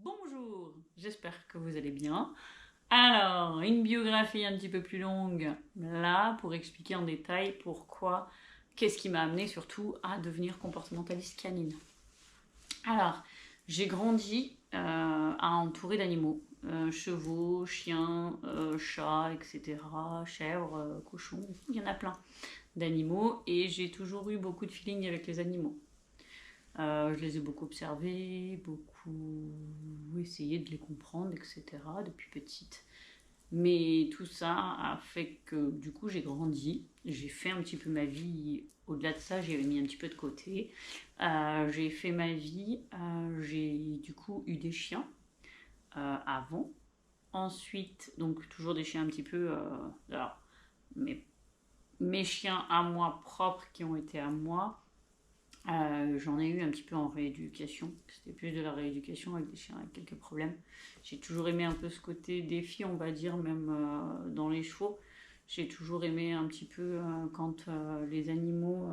Bonjour, j'espère que vous allez bien. Alors, une biographie un petit peu plus longue, là, pour expliquer en détail pourquoi, qu'est-ce qui m'a amené surtout à devenir comportementaliste canine. Alors, j'ai grandi à entourer d'animaux, chevaux, chiens, chats, etc., chèvres, cochons, il y en a plein d'animaux, et j'ai toujours eu beaucoup de feeling avec les animaux. Je les ai beaucoup observés, beaucoup essayé de les comprendre, etc. depuis petite. Mais tout ça a fait que du coup j'ai grandi, j'ai fait un petit peu ma vie. Au-delà de ça, j'ai mis un petit peu de côté. J'ai fait ma vie, j'ai du coup eu des chiens avant. Ensuite, donc toujours des chiens un petit peu. Alors, mes, mes chiens à moi propres qui ont été à moi, j'en ai eu un petit peu en rééducation. C'était plus de la rééducation avec des chiens avec quelques problèmes. J'ai toujours aimé un peu ce côté défi, on va dire, même dans les chevaux. J'ai toujours aimé un petit peu quand les animaux,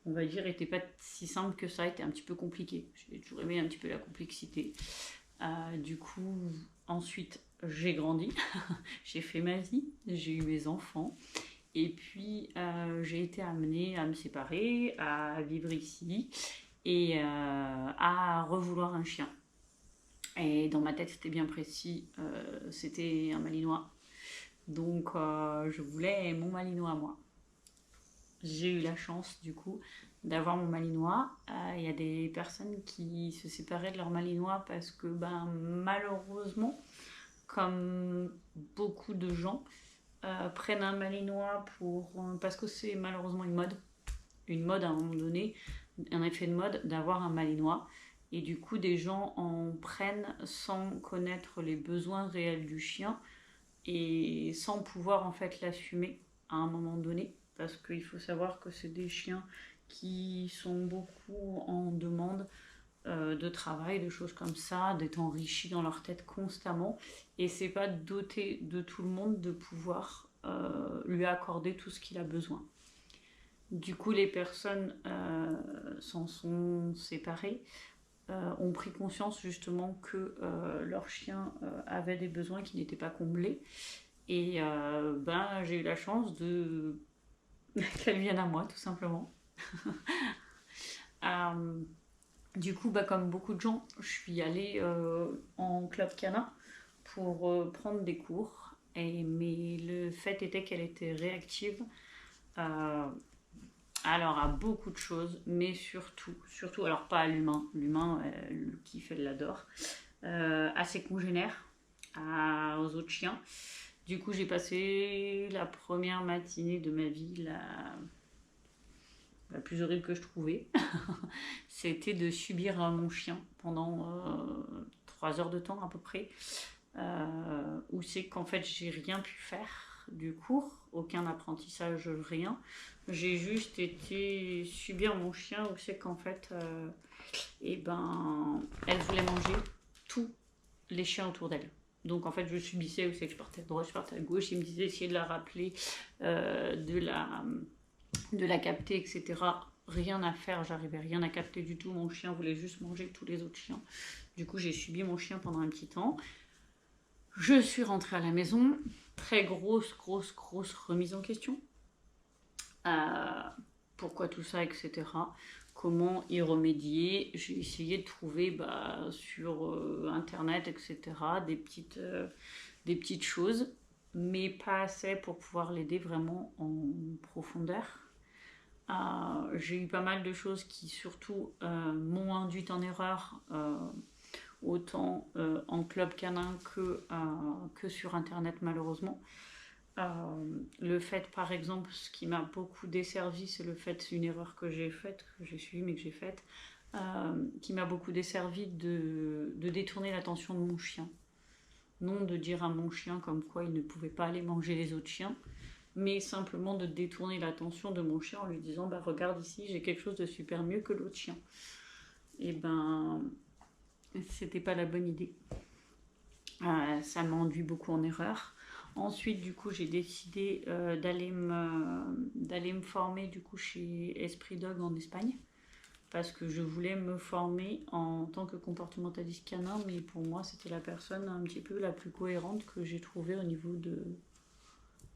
on va dire, étaient pas si simples que ça, étaient un petit peu compliqués. J'ai toujours aimé un petit peu la complexité. Du coup, ensuite, j'ai grandi, j'ai fait ma vie, j'ai eu mes enfants. Et puis, j'ai été amenée à me séparer, à vivre ici et à revouloir un chien. Et dans ma tête, c'était bien précis, c'était un malinois. Donc, je voulais mon malinois à moi. J'ai eu la chance, du coup, d'avoir mon malinois. Il y a des personnes qui se séparaient de leur malinois parce que, ben, malheureusement, comme beaucoup de gens, prennent un malinois parce que c'est malheureusement une mode à un moment donné, un effet de mode d'avoir un malinois. Et du coup, des gens en prennent sans connaître les besoins réels du chien et sans pouvoir en fait l'assumer à un moment donné. Parce qu'il faut savoir que c'est des chiens qui sont beaucoup en demande de travail, de choses comme ça, d'être enrichis dans leur tête constamment. Et c'est pas doté de tout le monde de pouvoir lui accorder tout ce qu'il a besoin. Du coup, les personnes s'en sont séparées, ont pris conscience justement que leur chien avait des besoins qui n'étaient pas comblés. Et ben, j'ai eu la chance de qu'elle vienne à moi, tout simplement. Euh, Du coup, bah, comme beaucoup de gens, je suis allée en club canin pour prendre des cours. Mais le fait était qu'elle était réactive euh, alors à beaucoup de choses, mais surtout, alors pas à l'humain, l'humain elle kiffe, elle l'adore, à ses congénères, aux autres chiens. Du coup, j'ai passé la première matinée de ma vie la plus horrible que je trouvais. C'était de subir mon chien pendant 3 heures de temps à peu près, où c'est qu'en fait j'ai rien pu faire du cours, aucun apprentissage, rien. J'ai juste été subir mon chien, où c'est qu'en fait, et ben, elle voulait manger tous les chiens autour d'elle. Donc en fait, je subissais, où c'est que je partais à droite, je partais à gauche, il me disait essayer de la rappeler, de la capter, etc. Rien à faire, j'arrivais rien à capter du tout. Mon chien voulait juste manger tous les autres chiens. Du coup, j'ai subi mon chien pendant un petit temps. Je suis rentrée à la maison. Très grosse remise en question. Euh, Pourquoi tout ça, etc. Comment y remédier. J'ai essayé de trouver sur internet, etc. Des petites choses, mais pas assez pour pouvoir l'aider vraiment en profondeur. J'ai eu pas mal de choses qui surtout m'ont induite en erreur, autant en club canin que sur internet malheureusement. Le fait par exemple, ce qui m'a beaucoup desservi, c'est le fait, c'est une erreur que j'ai faite, que j'ai suivie mais que j'ai faite, qui m'a beaucoup desservi de détourner l'attention de mon chien. Non de dire à mon chien comme quoi il ne pouvait pas aller manger les autres chiens, mais simplement de détourner l'attention de mon chien en lui disant bah regarde ici, j'ai quelque chose de super mieux que l'autre chien. Et ben c'était pas la bonne idée. Ça m'a enduit beaucoup en erreur. Ensuite, du coup, j'ai décidé d'aller me former du coup chez Esprit Dog en Espagne parce que je voulais me former en tant que comportementaliste canin, mais pour moi c'était la personne un petit peu la plus cohérente que j'ai trouvée au niveau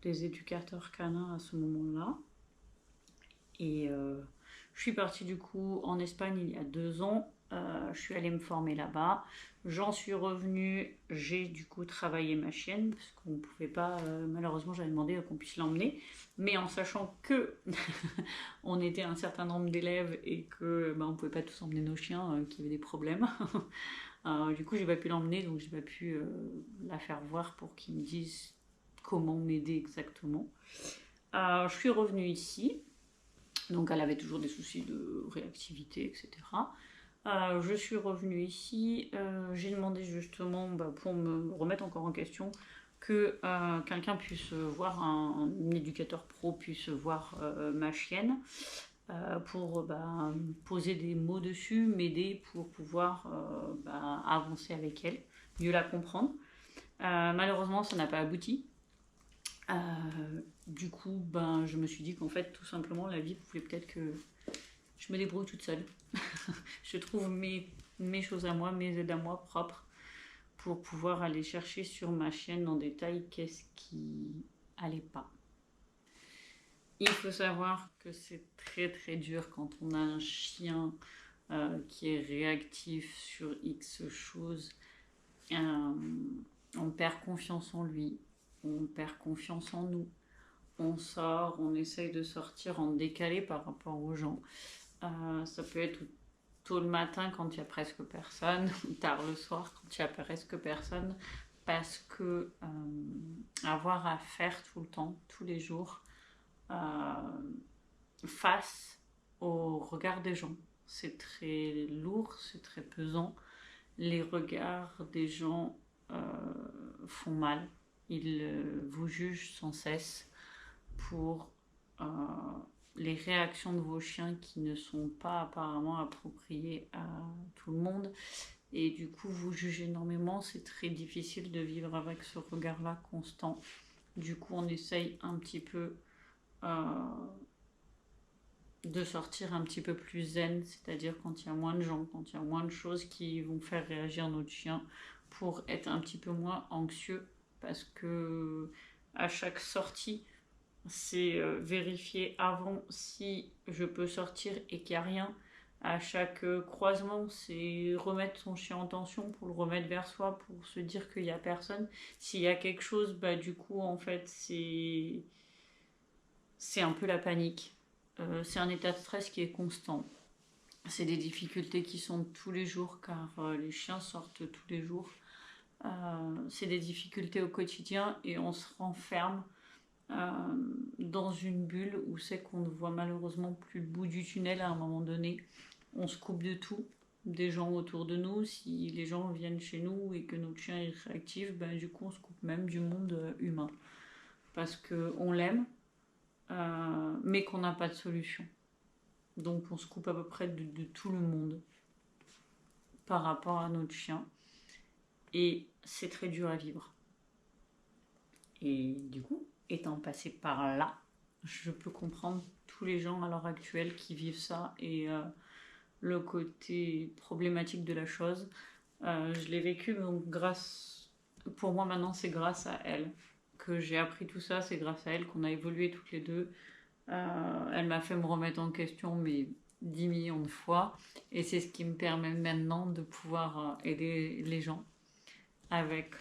des éducateurs canins à ce moment-là. Et je suis partie du coup en Espagne il y a 2 ans. Je suis allée me former là-bas. J'en suis revenue. J'ai du coup travaillé ma chienne parce qu'on ne pouvait pas. Malheureusement, j'avais demandé qu'on puisse l'emmener, mais en sachant que on était un certain nombre d'élèves et que on ne pouvait pas tous emmener nos chiens qui avaient des problèmes. Du coup, j'ai pas pu l'emmener, donc j'ai pas pu la faire voir pour qu'ils me disent comment m'aider exactement. Je suis revenue ici. Donc elle avait toujours des soucis de réactivité, etc. Je suis revenue ici, j'ai demandé justement, pour me remettre encore en question, que quelqu'un puisse voir, un éducateur pro puisse voir ma chienne pour poser des mots dessus, m'aider pour pouvoir avancer avec elle, mieux la comprendre. Malheureusement, ça n'a pas abouti. Du coup, je me suis dit qu'en fait, tout simplement, la vie voulait peut-être que je me débrouille toute seule. Je trouve mes choses à moi, mes aides à moi propres pour pouvoir aller chercher sur ma chienne en détail qu'est-ce qui allait pas. Il faut savoir que c'est très très dur quand on a un chien qui est réactif sur X choses. On perd confiance en lui, on perd confiance en nous. On sort, on essaye de sortir en décalé par rapport aux gens. Ça peut être tôt le matin quand il n'y a presque personne, ou tard le soir quand il n'y a presque personne, parce que avoir à faire tout le temps, tous les jours, face au regard des gens, c'est très lourd, c'est très pesant. Les regards des gens font mal, ils vous jugent sans cesse pour les réactions de vos chiens qui ne sont pas apparemment appropriées à tout le monde. Et du coup, vous jugez énormément. C'est très difficile de vivre avec ce regard-là constant. Du coup, on essaye un petit peu de sortir un petit peu plus zen, c'est-à-dire quand il y a moins de gens, quand il y a moins de choses qui vont faire réagir notre chien, pour être un petit peu moins anxieux, parce que à chaque sortie, c'est vérifier avant si je peux sortir et qu'il n'y a rien. À chaque croisement, c'est remettre son chien en tension pour le remettre vers soi, pour se dire qu'il n'y a personne. S'il y a quelque chose, du coup, en fait, c'est un peu la panique. C'est un état de stress qui est constant. C'est des difficultés qui sont tous les jours, car les chiens sortent tous les jours. C'est des difficultés au quotidien et on se renferme dans une bulle où c'est qu'on ne voit malheureusement plus le bout du tunnel à un moment donné. On se coupe de tout, des gens autour de nous. Si les gens viennent chez nous et que notre chien est réactif, du coup on se coupe même du monde humain. Parce qu'on l'aime, mais qu'on n'a pas de solution. Donc on se coupe à peu près de tout le monde par rapport à notre chien. Et c'est très dur à vivre. Et du coup, étant passé par là, je peux comprendre tous les gens à l'heure actuelle qui vivent ça et le côté problématique de la chose. Je l'ai vécu, donc pour moi maintenant c'est grâce à elle que j'ai appris tout ça, c'est grâce à elle qu'on a évolué toutes les deux. Elle m'a fait me remettre en question mais 10 millions de fois et c'est ce qui me permet maintenant de pouvoir aider les gens avec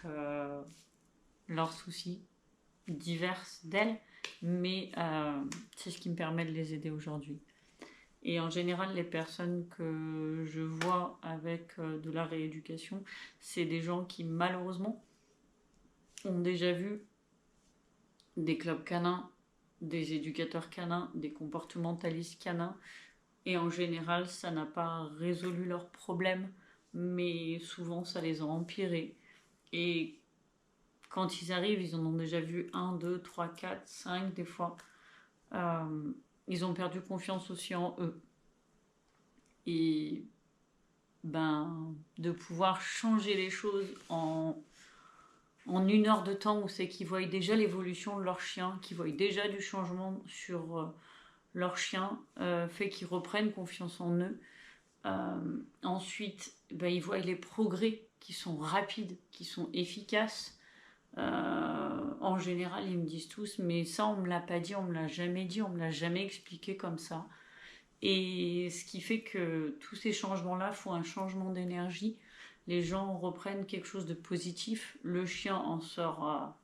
leurs soucis divers d'elles, mais c'est ce qui me permet de les aider aujourd'hui. Et en général, les personnes que je vois avec de la rééducation, c'est des gens qui malheureusement ont déjà vu des clubs canins, des éducateurs canins, des comportementalistes canins, et en général, ça n'a pas résolu leurs problèmes, mais souvent ça les a empirés. Et quand ils arrivent, ils en ont déjà vu 1, 2, 3, 4, 5 des fois. Ils ont perdu confiance aussi en eux. Et de pouvoir changer les choses en 1 heure de temps où c'est qu'ils voient déjà l'évolution de leur chien, qu'ils voient déjà du changement sur leur chien, fait qu'ils reprennent confiance en eux. Ensuite, ben, ils voient les progrès qui sont rapides, qui sont efficaces. En général, ils me disent tous, mais ça, on me l'a pas dit, on me l'a jamais dit, on me l'a jamais expliqué comme ça. Et ce qui fait que tous ces changements-là font un changement d'énergie. Les gens reprennent quelque chose de positif. Le chien en sort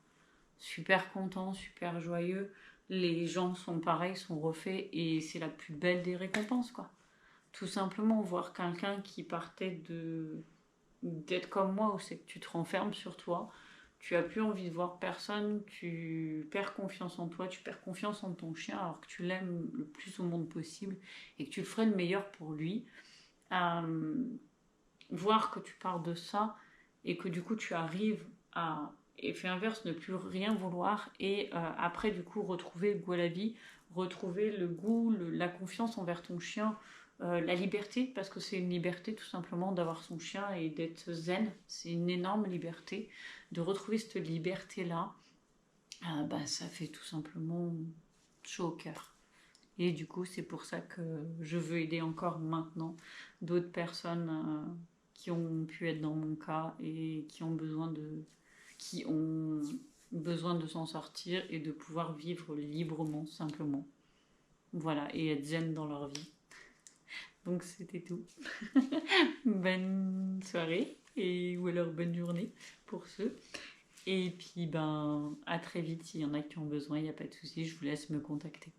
super content, super joyeux. Les gens sont pareils, sont refaits. Et c'est la plus belle des récompenses, quoi. Tout simplement, voir quelqu'un qui partait d'être comme moi, où c'est que tu te renfermes sur toi, tu as plus envie de voir personne, tu perds confiance en toi, tu perds confiance en ton chien alors que tu l'aimes le plus au monde possible et que tu le ferais le meilleur pour lui. Euh, Voir que tu pars de ça et que du coup tu arrives à effet inverse, ne plus rien vouloir et après du coup retrouver le goût à la vie, retrouver le goût, la confiance envers ton chien, la liberté, parce que c'est une liberté tout simplement d'avoir son chien et d'être zen, c'est une énorme liberté, de retrouver cette liberté-là, bah, ça fait tout simplement chaud au cœur. Et du coup, c'est pour ça que je veux aider encore maintenant d'autres personnes qui ont pu être dans mon cas et qui ont besoin de s'en sortir et de pouvoir vivre librement, simplement. Voilà, et être zen dans leur vie. Donc c'était tout. Bonne soirée et ou alors bonne journée pour ceux. Et puis ben à très vite s'il y en a qui ont besoin, il n'y a pas de souci, je vous laisse me contacter.